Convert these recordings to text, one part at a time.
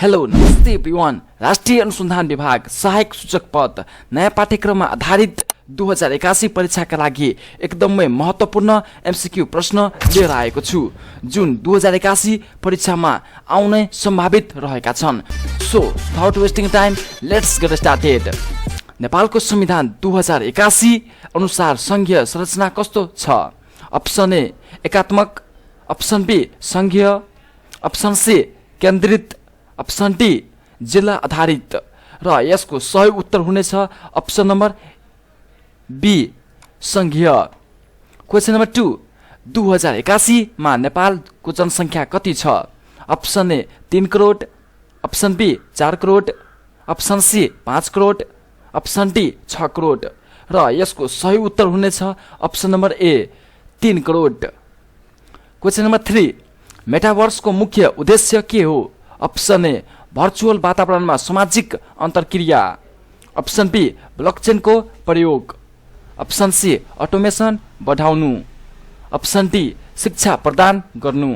Hello नमस्ते everyone. राष्ट्रिय अनुसन्धान विभाग सहायक सूचक पद नयाँ पाठ्यक्रममा आधारित 2081 परीक्षाका लागि एकदमै महत्त्वपूर्ण एमसीक्यू प्रश्न लिएर आएको छु जुन 2081 परीक्षामा आउने सम्भावित रहेका छन्। So without wasting time let's get started. नेपालको संविधान 2081 अनुसार संघीय संरचना कस्तो छ? अप्सन ए एकात्मक, अप्सन बी संघीय, अप्सन सी केन्द्रित, अप्सन डी जिल्ला आधारित र यसको सही उत्तर हुनेछ अप्सन नम्बर बी संघीय। क्वेशन नम्बर 2, 2081 मा नेपालको जनसङ्ख्या कति छ? Option A 3 crore, option B 4 crore, option C 5 crore, option D 6 crore र यसको सही उत्तर हुनेछ option number A 3 crore. Question number 3, मेटाभर्सको मुख्य उद्देश्य के हो? अप्सन ए भर्चुअल वातावरणमा सामाजिक अन्तर्क्रिया, अप्सन बी ब्लकचेनको प्रयोग, अप्सन सी अटोमेसन बढाउनु, अप्सन डी शिक्षा प्रदान गर्नु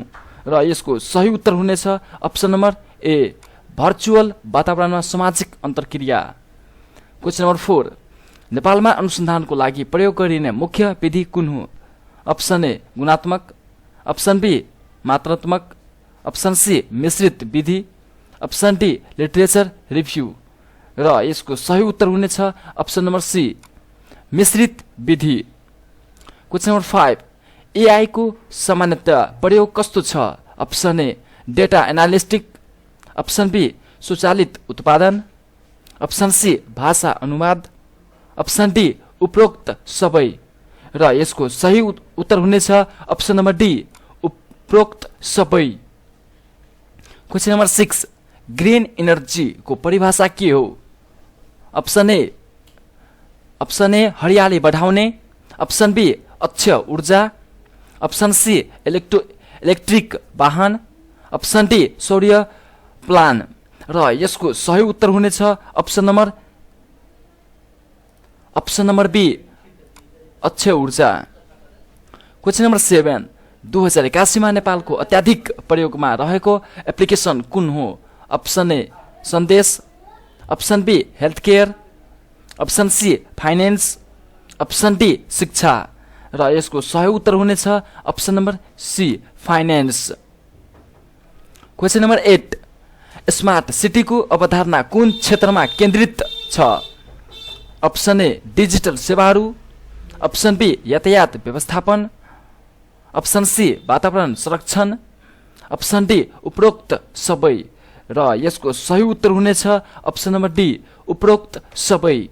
र यसको सही उत्तर हुनेछ अप्सन नम्बर ए भर्चुअल वातावरणमा सामाजिक अन्तर्क्रिया। क्वेशन नम्बर 4, नेपालमा अनुसन्धानको लागि प्रयोग गरिने मुख्य विधि कुन हो? अप्सन ए गुणात्मक, अप्सन बी मात्रात्मक, अप्सन सी मिश्रित विधि, अप्सन डी लिटरेचर रिभ्यू र यसको सही उत्तर हुनेछ अप्सन नम्बर सी मिश्रित विधि। क्वेशन नम्बर 5, एआई को सामान्यतया प्रयोग कस्तो छ? Option A data analytic, option B स्वचालित उत्पादन, अप्सन सी भाषा अनुवाद, अप्सन डी उपरोक्त सबै र यसको सही उत्तर हुनेछ अप्सन नम्बर डी उपरोक्त सबै। क्वेशन नम्बर 6, ग्रीन इनर्जी को परिभाषा के हो? अप्सन ए हरियाली बढाउने, अप्सन बी अक्षय ऊर्जा, अप्सन सी इलेक्ट्रिक वाहन, अप्सन डी सौर्य प्लान र यसको सही उत्तर हुनेछ अप्सन नम्बर बी अक्षय ऊर्जा। क्वेशन नम्बर 7, 2081 मा नेपालको अत्याधिक प्रयोगमा रहेको एप्लिकेसन कुन हो? अप्सन ए सन्देश, option B health care, option C finance, option D शिक्षा र यसको सही उत्तर हुनेछ option number C finance. Question number 8, smart सिटीको अवधारणा कुन क्षेत्रमा केन्द्रित छ? अप्सन ए डिजिटल सेवाहरू, अप्सन बी यातायात व्यवस्थापन, अप्सन सी वातावरण संरक्षण, अप्सन डी उपरोक्त सबै र यसको सही उत्तर हुनेछ अप्सन नम्बर डी उपरोक्त सबै।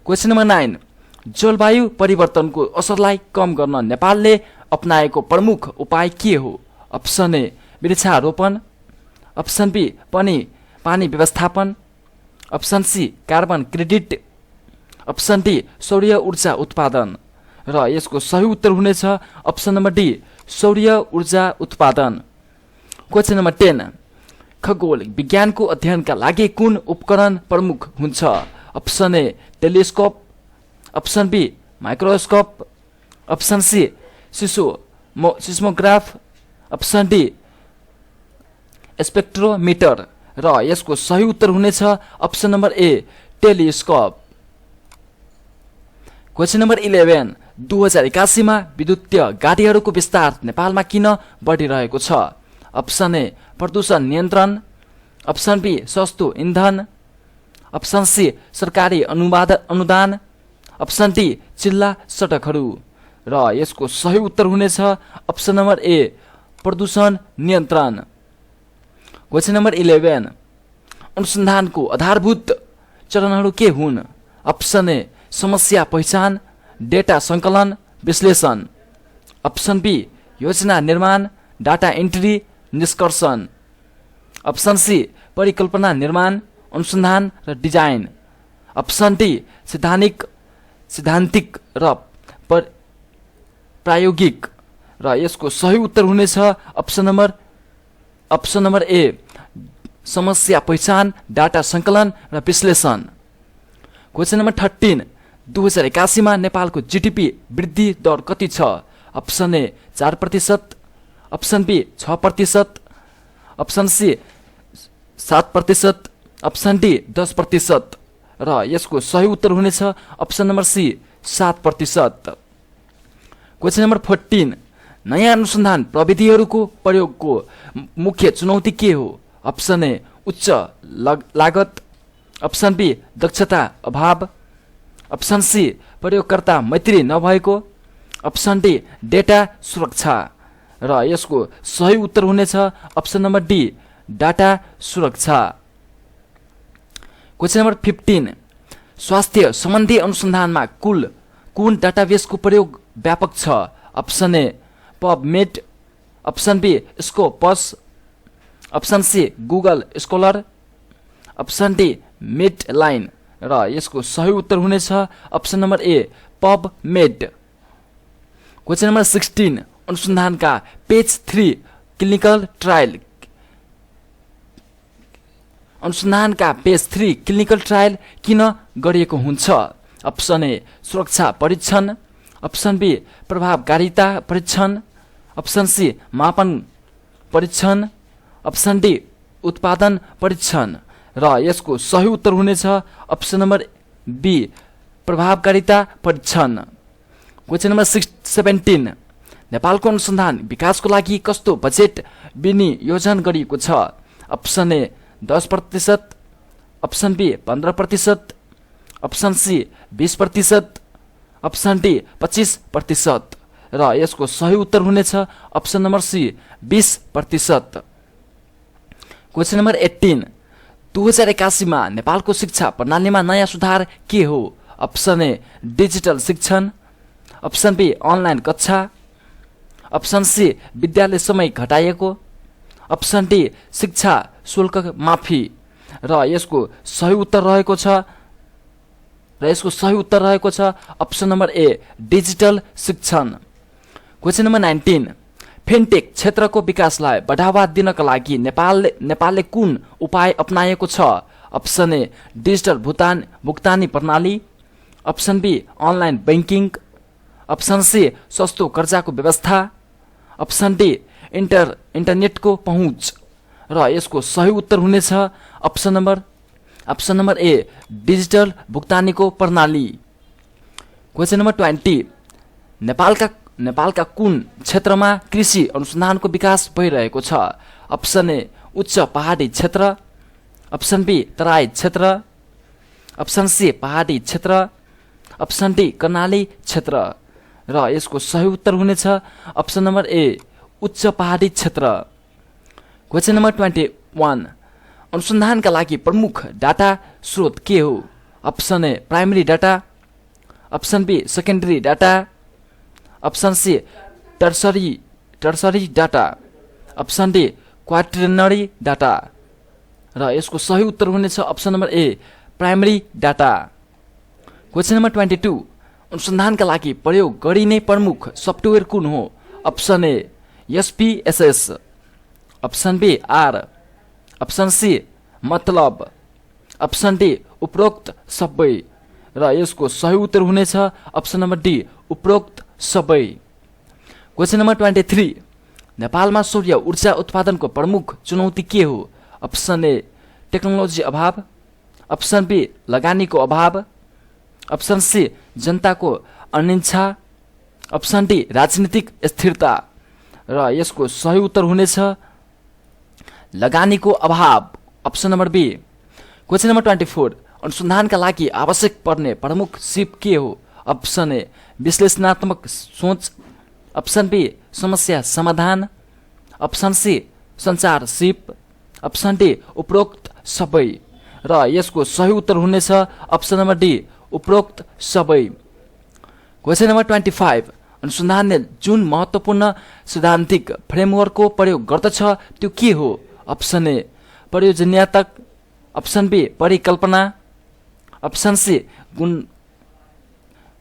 क्वेशन नम्बर 9, जलवायु परिवर्तनको असरलाई कम गर्न नेपालले अपनाएको प्रमुख उपाय के हो? अप्सन ए वृक्षारोपण, अप्सन बी पानी व्यवस्थापन, option C carbon credit, option D सौर्य ऊर्जा उत्पादन र यसको सही उत्तर हुनेछ अप्सन नम्बर डी सौर्य ऊर्जा उत्पादन। क्वेशन नम्बर 10, खगोल विज्ञानको अध्ययनका लागि कुन उपकरण प्रमुख हुन्छ? Option A telescope, option B microscope, option C seismograph, option D spectrometer र यसको सही उत्तर हुनेछ option number A telescope. Question number 11, 2081 मा विद्युतीय गाडीहरूको विस्तार नेपालमा किन बढिरहेको छ? अप्सन ए प्रदूषण नियन्त्रण, अप्सन बी सस्तो इन्धन, अप्सन सी सरकारी अनुदान, अप्सन डी जिल्ला सडकहरू र यसको सही उत्तर हुनेछ अप्सन नम्बर ए प्रदूषण नियन्त्रण। क्वेशन नम्बर 11, अनुसन्धानको आधारभूत चरणहरू के हुन्? अप्सन ए समस्या पहिचान, डेटा सङ्कलन विश्लेषण, अप्सन बी योजना निर्माण, डाटा एन्ट्री निष्कर्षण, अप्सन सी परिकल्पना निर्माण, अनुसन्धान र डिजाइन, अप्सन डी सिद्धान्तिक र प्रायोगिक र यसको सही उत्तर हुनेछ अप्सन नम्बर ए समस्या पहिचान, डाटा सङ्कलन र विश्लेषण। क्वेशन नम्बर 13, 2081 मा नेपालको जीडीपी वृद्धि दर कति छ? Option A 4%, option B 6%, option C 7%, option D 10% र यसको सही उत्तर हुनेछ option number C 7%। Question number 14, नयाँ अनुसन्धान प्रविधिहरूको प्रयोगको मुख्य चुनौती के हो? अप्सन ए उच्च लागत, अप्सन बी दक्षता अभाव, अप्सन सी प्रयोगकर्ता मैत्री नभएको, अप्सन डी डेटा सुरक्षा र यसको सही उत्तर हुनेछ अप्सन नम्बर डी डाटा सुरक्षा। क्वेसन नम्बर 15, स्वास्थ्य सम्बन्धी अनुसन्धानमा कुन डाटाबेसको प्रयोग व्यापक छ? Option A PubMed, option B Scopus, option C Google Scholar, option D Medline र यसको सही उत्तर हुनेछ option number A PubMed. Question number 16, अनुसन्धानका पेज 3 क्लिनिकल ट्रायल किन गरिएको हुन्छ? अप्सन ए सुरक्षा परीक्षण, अप्सन बी प्रभावकारिता परीक्षण, अप्सन सी मापन परीक्षण, अप्सन डी उत्पादन परीक्षण र यसको सही उत्तर हुनेछ अप्सन नम्बर बी प्रभावकारिता परीक्षण। क्वेसन नम्बर 17, नेपालको अनुसन्धान विकासको लागि कस्तो बजेट विनियोजन गरिएको छ? Option A 10%, option B 15%, option C 20%, option D 25% र यसको सही उत्तर हुनेछ option number C 20%। Question number 18, 2081 मा नेपालको शिक्षा प्रणालीमा नयाँ सुधार के हो? अप्सन ए डिजिटल शिक्षण, अप्सन बी अनलाइन कक्षा, अप्सन सी विद्यालय समय घटाइएको, अप्सन डी शिक्षा शुल्क माफी र यसको सही उत्तर रहेको छ अप्सन नम्बर ए डिजिटल शिक्षण। क्वेसन नम्बर 19, फिनटेक क्षेत्रको विकासलाई बढावा दिनका लागि नेपालले कुन उपाय अपनाएको छ? अप्सन ए डिजिटल भुक्तानी प्रणाली, option B online banking, option C सस्तो कर्जाको व्यवस्था, अप्सन डी इन्टरनेटको पहुँच र यसको सही उत्तर हुनेछ अप्सन नम्बर ए डिजिटल भुक्तानीको प्रणाली। क्वेसन नम्बर 20, नेपालका कुन क्षेत्रमा कृषि अनुसन्धानको विकास भइरहेको छ? अप्सन ए उच्च पहाडी क्षेत्र, अप्सन बी तराई क्षेत्र, अप्सन सी पहाडी क्षेत्र, अप्सन डी कर्णाली क्षेत्र र यसको सही उत्तर हुनेछ अप्सन नम्बर ए उच्च पहाडी क्षेत्र। क्वेसन नम्बर 21, अनुसन्धानका लागि प्रमुख डाटा स्रोत के हो? Option A primary data, option B secondary data, option C tertiary data, option D quaternary data र यसको सही उत्तर हुनेछ option number A primary data. Question number 22, अनुसन्धानका लागि प्रयोग गरिने प्रमुख सफ्टवेयर कुन हो? Option A SPSS, option B R, option C MATLAB, option D उपरोक्त सबै र यसको सही उत्तर हुनेछ अप्सन नम्बर डी उपरोक्त सबै। क्वेसन नम्बर 23, नेपालमा सौर्य ऊर्जा उत्पादनको प्रमुख चुनौती के हो? अप्सन ए टेक्नोलोजी अभाव, अप्सन बी लगानीको अभाव, अप्सन सी जनताको अनिच्छा, अप्सन डी राजनीतिक स्थिरता र यसको सही उत्तर हुनेछ लगानीको अभाव option number B. Question number 24, अनुसन्धानका लागि आवश्यक पर्ने प्रमुख सिप के हो? अप्सन ए विश्लेषणात्मक सोच, अप्सन बी समस्या समाधान, अप्सन सी सञ्चार सिप, अप्सन डी उपरोक्त सबै र यसको सही उत्तर हुनेछ अप्सन नम्बर डी उपरोक्त सबै। क्वेसन नम्बर 25, अनुसन्धानले जुन महत्त्वपूर्ण सैद्धान्तिक फ्रेमवर्कको प्रयोग गर्दछ त्यो के हो? अप्सन ए प्रयोजनीयता, अप्सन बी परिकल्पना, अप्सन सी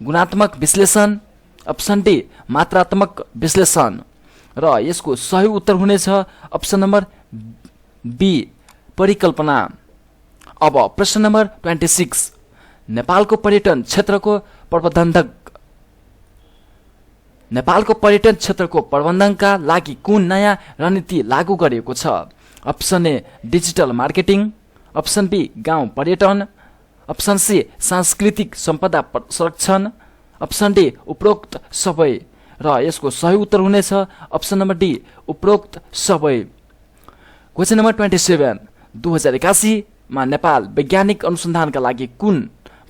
गुणात्मक विश्लेषण, अप्सन डी मात्रात्मक विश्लेषण र यसको सही उत्तर हुनेछ अप्सन नम्बर बी परिकल्पना। अब प्रश्न नम्बर 26, नेपालको पर्यटन क्षेत्रको प्रबन्धनका लागि कुन नयाँ रणनीति लागू गरिएको छ? Option A digital marketing, option B गाउँ पर्यटन, अप्सन सी सांस्कृतिक सम्पदा संरक्षण, अप्सन डी उपरोक्त सबै। र यसको सही उत्तर हुनेछ अप्सन नम्बर डी उपरोक्त सबै। क्वेसन नम्बर 27 2081 मा नेपाल वैज्ञानिक अनुसन्धानका लागि कुन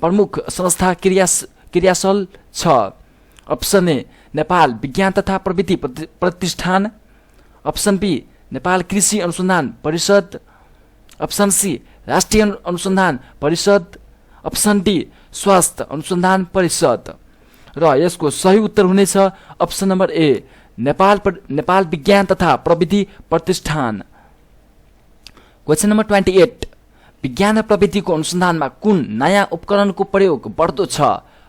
प्रमुख संस्था क्रियाशील छ? अप्सन ए नेपाल विज्ञान तथा प्रविधि प्रतिष्ठान, अप्सन बी नेपाल कृषि अनुसन्धान परिषद, अप्सन सी राष्ट्रिय अनुसन्धान परिषद, अप्सन डी स्वास्थ्य अनुसन्धान परिषद। र यसको सही उत्तर हुनेछ अप्सन नम्बर ए नेपाल विज्ञान तथा प्रविधि प्रतिष्ठान। क्वेसन नम्बर 28 विज्ञान र प्रविधिको अनुसन्धानमा कुन नयाँ उपकरणको प्रयोग बढ्दो छ?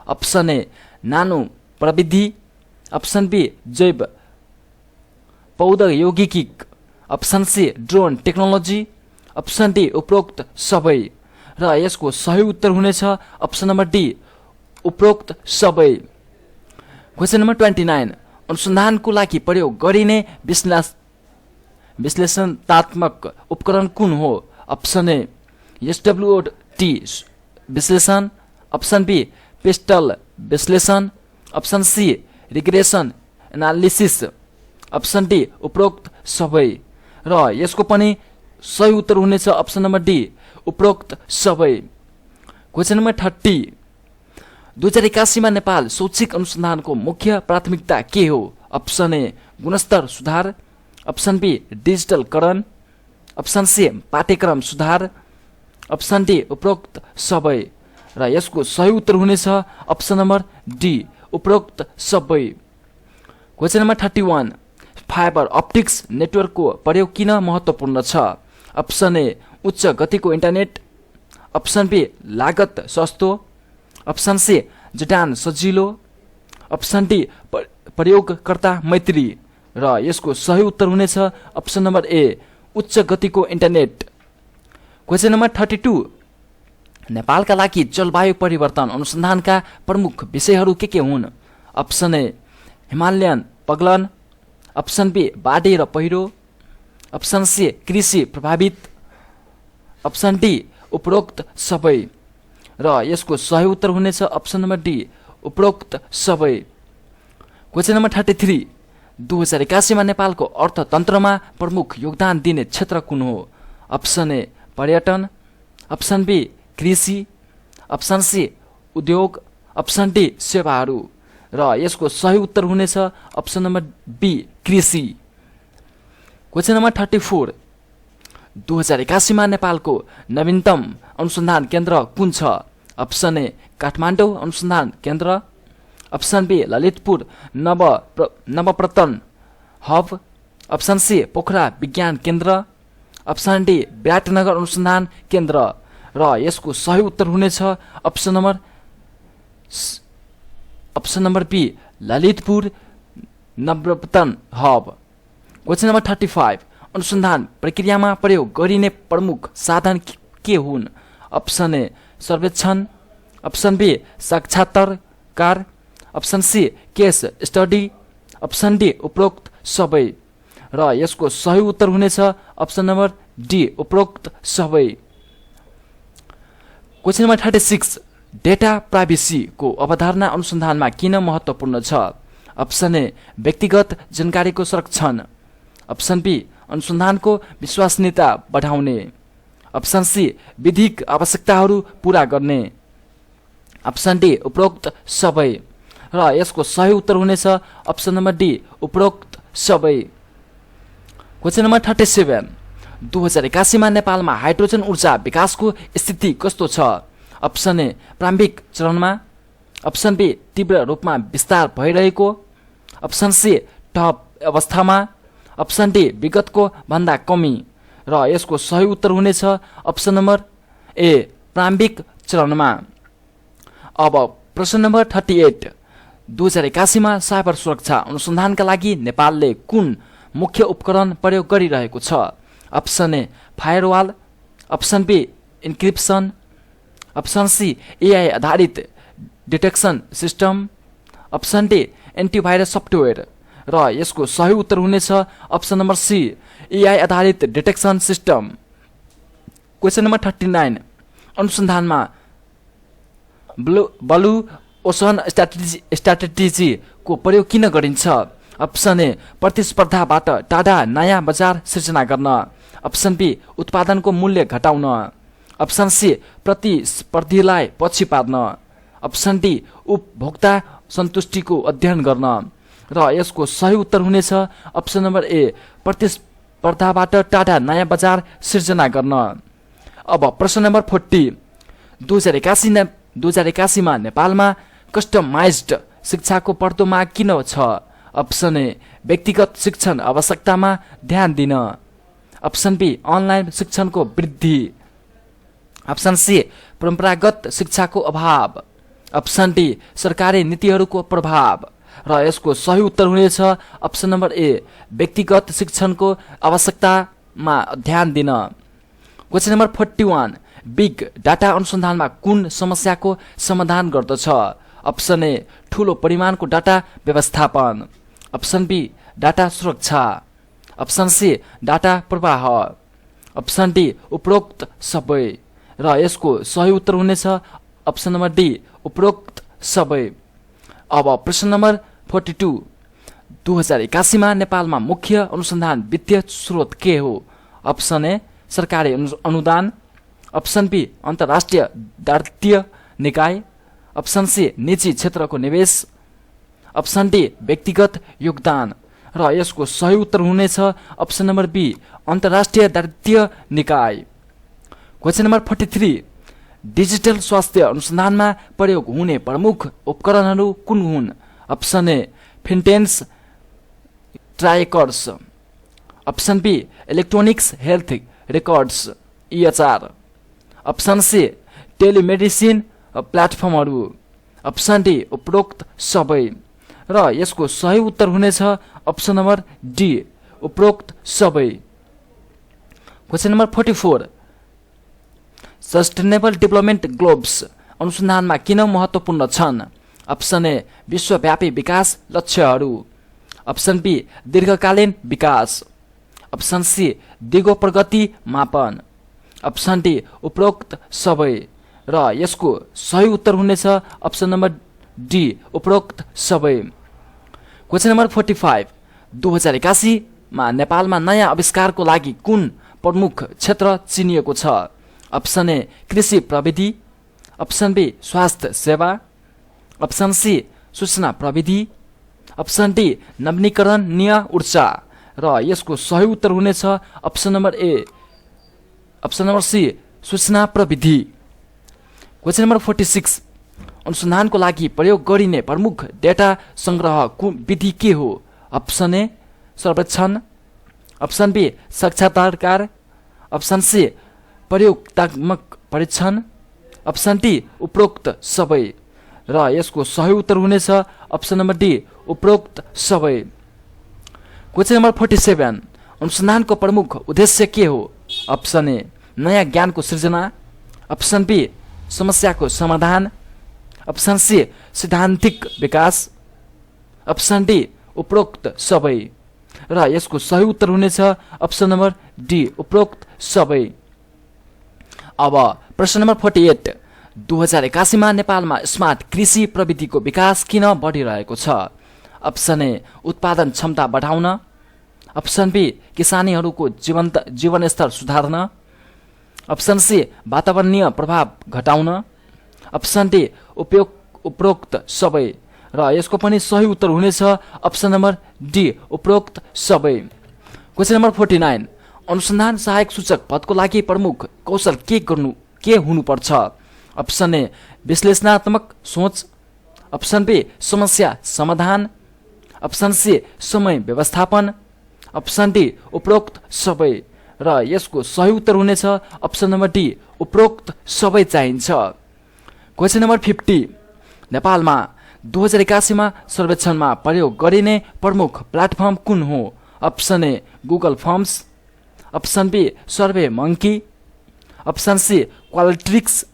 अप्सन ए नानो प्रविधि, अप्सन बी जैव प्रौद्योगिकी, option C drone technology, option D उपरोक्त सबै। र यसको सही उत्तर हुनेछ अप्सन नम्बर डी उपरोक्त सबै। क्वेसन नम्बर 29 अनुसन्धानको लागि प्रयोग गरिने विश्लेषणात्मक उपकरण कुन हो? अप्सन ए SWOT विश्लेषण, अप्सन बी पेस्टल विश्लेषण, option C regression analysis, option D उपरोक्त सबै। र यसको पनि सही उत्तर हुनेछ अप्सन नम्बर डी उपरोक्त सबै। क्वेसन नम्बर 30 2081 मा नेपाल शैक्षिक अनुसन्धानको मुख्य प्राथमिकता के हो? अप्सन ए गुणस्तर सुधार, अप्सन बी डिजिटलकरण, अप्सन सी पाठ्यक्रम सुधार, अप्सन डी उपरोक्त सबै। र यसको सही उत्तर हुनेछ अप्सन नम्बर डी उपरोक्त सबै। क्वेसन नम्बर 31 फाइबर अप्टिक्स नेटवर्कको प्रयोग किन महत्त्वपूर्ण छ? अप्सन ए उच्च गतिको इन्टरनेट, अप्सन बी लागत सस्तो, अप्सन सी जडान सजिलो, अप्सन डी प्रयोगकर्ता मैत्री। र यसको सही उत्तर हुनेछ अप्सन नम्बर ए उच्च गतिको इन्टरनेट। क्वेसन नम्बर 32 नेपालका लागि जलवायु परिवर्तन अनुसन्धानका प्रमुख विषयहरू के हुन्? अप्सन ए हिमालयन पगलन, अप्सन बी बाढी र पहिरो, अप्सन सी कृषि प्रभावित, अप्सन डी उपरोक्त सबै। र यसको सही उत्तर हुनेछ अप्सन नम्बर डी उपरोक्त सबै। क्वेसन नम्बर 33 2081 मा नेपालको अर्थतन्त्रमा प्रमुख योगदान दिने क्षेत्र कुन हो? अप्सन ए पर्यटन, अप्सन बी कृषि, अप्सन सी उद्योग, अप्सन डी सेवाहरू। र यसको सही उत्तर हुनेछ अप्सन नम्बर बी कृषि। क्वेसन नम्बर 34 2081 मा नेपालको नवीनतम अनुसन्धान केन्द्र कुन छ? अप्सन ए काठमाडौँ अनुसन्धान केन्द्र, अप्सन बी ललितपुर नवप्रतन हब, अप्सन सी पोखरा विज्ञान केन्द्र, अप्सन डी विराटनगर अनुसन्धान केन्द्र। र यसको सही उत्तर हुनेछ अप्सन नम्बर बी ललितपुर नवप्रतन हब। क्वेसन नम्बर 35 अनुसन्धान प्रक्रियामा प्रयोग गरिने प्रमुख साधन के हुन्? अप्सन ए सर्वेक्षण, अप्सन बी साक्षात्कार, option C case study, option D उपरोक्त सबै। र यसको सही उत्तर हुनेछ अप्सन नम्बर डी उपरोक्त सबै। क्वेसन नम्बर 36 डेटा प्राइभेसी को अवधारणा अनुसन्धानमा किन महत्त्वपूर्ण छ? अप्सन ए व्यक्तिगत जानकारीको संरक्षण, अप्सन बी अनुसन्धानको विश्वसनीयता बढाउने, अप्सन सी विधिक आवश्यकताहरू पूरा गर्ने, अप्सन डी उपरोक्त सबै। र यसको सही उत्तर हुनेछ अप्सन नम्बर डी उपरोक्त सबै। क्वेसन नम्बर 37 2081 मा नेपालमा हाइड्रोजन ऊर्जा विकासको स्थिति कस्तो छ? अप्सन ए प्रारम्भिक चरणमा, अप्सन बी तीव्र रूपमा विस्तार भइरहेको, अप्सन सी टप अवस्थामा, अप्सन डी विगतको भन्दा कमी। र यसको सही उत्तर हुनेछ अप्सन नम्बर ए प्रारम्भिक चरणमा। अब प्रश्न नम्बर 38 2081 मा साइबर सुरक्षा अनुसन्धानका लागि नेपालले कुन मुख्य उपकरण प्रयोग गरिरहेको छ? Option A firewall, option B encryption, option C AI आधारित detection system, option D antivirus software. र यसको सही उत्तर हुनेछ अप्सन नम्बर सी एआई आधारित डिटेक्सन सिस्टम। क्वेसन नम्बर 39 अनुसन्धानमा ब्लू ओसन स्ट्राटेजीको प्रयोग किन गरिन्छ? अप्सन ए प्रतिस्पर्धाबाट टाढा नयाँ बजार सिर्जना गर्न। अप्सन बी उत्पादनको मूल्य घटाउन। अप्सन सी प्रतिस्पर्धीलाई पछि पार्न। अप्सन डी उपभोक्ता सन्तुष्टिको अध्ययन गर्न। र यसको सही उत्तर हुनेछ अप्सन नम्बर ए प्रतिस्पर्धाबाट टाढा नयाँ बजार सिर्जना गर्न। अब प्रश्न नम्बर 40 2081 मा नेपालमा कस्टमाइज्ड शिक्षाको बढ्दो माग किन छ? अप्सन ए व्यक्तिगत शिक्षण आवश्यकतामा ध्यान दिन। अप्सन बी अनलाइन शिक्षणको वृद्धि। अप्सन सी परम्परागत शिक्षाको अभाव। अप्सन डी सरकारी नीतिहरूको प्रभाव। र यसको सही उत्तर हुनेछ अप्सन नम्बर ए व्यक्तिगत शिक्षणको आवश्यकतामा ध्यान दिन। क्वेसन नम्बर 41 बिग डाटा अनुसन्धानमा कुन समस्याको समाधान गर्दछ? अप्सन ए ठूलो परिमाणको डाटा व्यवस्थापन। अप्सन बी डाटा सुरक्षा। अप्सन सी डाटा प्रवाह। अप्सन डी उपरोक्त सबै। र यसको सही उत्तर हुनेछ अप्सन नम्बर डी उपरोक्त सबै। अब प्रश्न नम्बर 42 2081 मा नेपालमा मुख्य अनुसन्धान वित्तीय स्रोत के हो? अप्सन ए सरकारी अनुदान। अप्सन बी अन्तर्राष्ट्रिय दायित्व निकाय। अप्सन सी निजी क्षेत्रको निवेश। अप्सन डी व्यक्तिगत योगदान। र यसको सही उत्तर हुनेछ अप्सन नम्बर बी अन्तर्राष्ट्रिय दायित्व निकाय। क्वेसन नम्बर 43 डिजिटल स्वास्थ्य अनुसन्धानमा प्रयोग हुने प्रमुख उपकरणहरू कुन हुन्? Option A fitness trackers. Option B electronic health records EHR। Option C telemedicine प्लेटफर्महरू। अप्सन डी उपरोक्त सबै। र यसको सही उत्तर हुनेछ अप्सन नम्बर डी उपरोक्त सबै। Question number 44 sustainable development goals अनुसन्धानमा किन महत्त्वपूर्ण छन्? अप्सन ए विश्वव्यापी विकास लक्ष्यहरू। अप्सन बी दीर्घकालीन विकास। अप्सन सी दिगो प्रगति मापन। अप्सन डी उपरोक्त सबै। र यसको सही उत्तर हुनेछ अप्सन नम्बर डी उपरोक्त सबै। क्वेसन नम्बर 45 2081 मा नेपालमा नयाँ आविष्कारको लागि कुन प्रमुख क्षेत्र चिनिएको छ? अप्सन ए कृषि प्रविधि। अप्सन बी स्वास्थ्य सेवा। अप्सन सी सूचना प्रविधि। अप्सन डी नवीकरणीय ऊर्जा। र यसको सही उत्तर हुनेछ अप्सन नम्बर ए अप्सन नम्बर सी सूचना प्रविधि। क्वेसन नम्बर 46 अनुसन्धानको लागि प्रयोग गरिने प्रमुख डेटा संग्रह विधि के हो? अप्सन ए सर्वेक्षण। अप्सन बी साक्षात्कार। अप्सन सी प्रयोगात्मक परीक्षण। अप्सन डी उपरोक्त सबै। र यसको सही उत्तर हुनेछ अप्सन नम्बर डी उपरोक्त सबै। क्वेसन नम्बर 47 अनुसन्धानको प्रमुख उद्देश्य के हो? अप्सन ए नयाँ ज्ञानको सृजना। अप्सन बी समस्याको समाधान। अप्सन सी सैद्धान्तिक विकास। अप्सन डी उपरोक्त सबै। र यसको सही उत्तर हुनेछ अप्सन नम्बर डी उपरोक्त सबै। अब प्रश्न नम्बर 48 2081 मा नेपालमा स्मार्ट कृषि प्रविधिको विकास किन बढिरहेको छ? अप्सन ए उत्पादन क्षमता बढाउन। अप्सन बी किसानीहरूको जीवनस्तर सुधार्न। अप्सन सी वातावरणीय प्रभाव घटाउन। अप्सन डी उपरोक्त सबै। र यसको पनि सही उत्तर हुनेछ अप्सन नम्बर डी उपरोक्त सबै। क्वेसन नम्बर 49 अनुसन्धान सहायक सूचक पदको लागि प्रमुख कौशल के हुनुपर्छ? अप्सन ए विश्लेषणात्मक सोच। अप्सन बी समस्या समाधान। अप्सन सी समय व्यवस्थापन। अप्सन डी उपरोक्त सबै। र यसको सही उत्तर हुनेछ अप्सन नम्बर डी उपरोक्त सबै चाहिन्छ। क्वेसन नम्बर 50 नेपालमा 2081 मा सर्वेक्षणमा प्रयोग गरिने प्रमुख प्लेटफर्म कुन हो? Option A Google forms. Option B SurveyMonkey. Option C Qualtrics.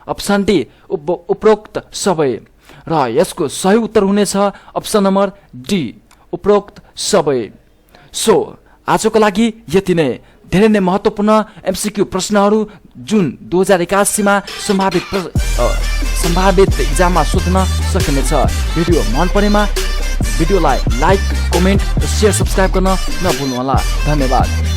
Option D उपरोक्त सबै। र यसको सही उत्तर हुनेछ अप्सन नम्बर डी उपरोक्त सबै। सो आजको लागि यति नै। धेरै नै महत्त्वपूर्ण एमसिक्यू प्रश्नहरू जुन 2081 मा सम्भावित इक्जाममा सोध्न सकिनेछ। भिडियो मन परेमा भिडियोलाई लाइक, कमेन्ट र शेयर, सब्स्क्राइब गर्न नभुल्नुहोला। धन्यवाद।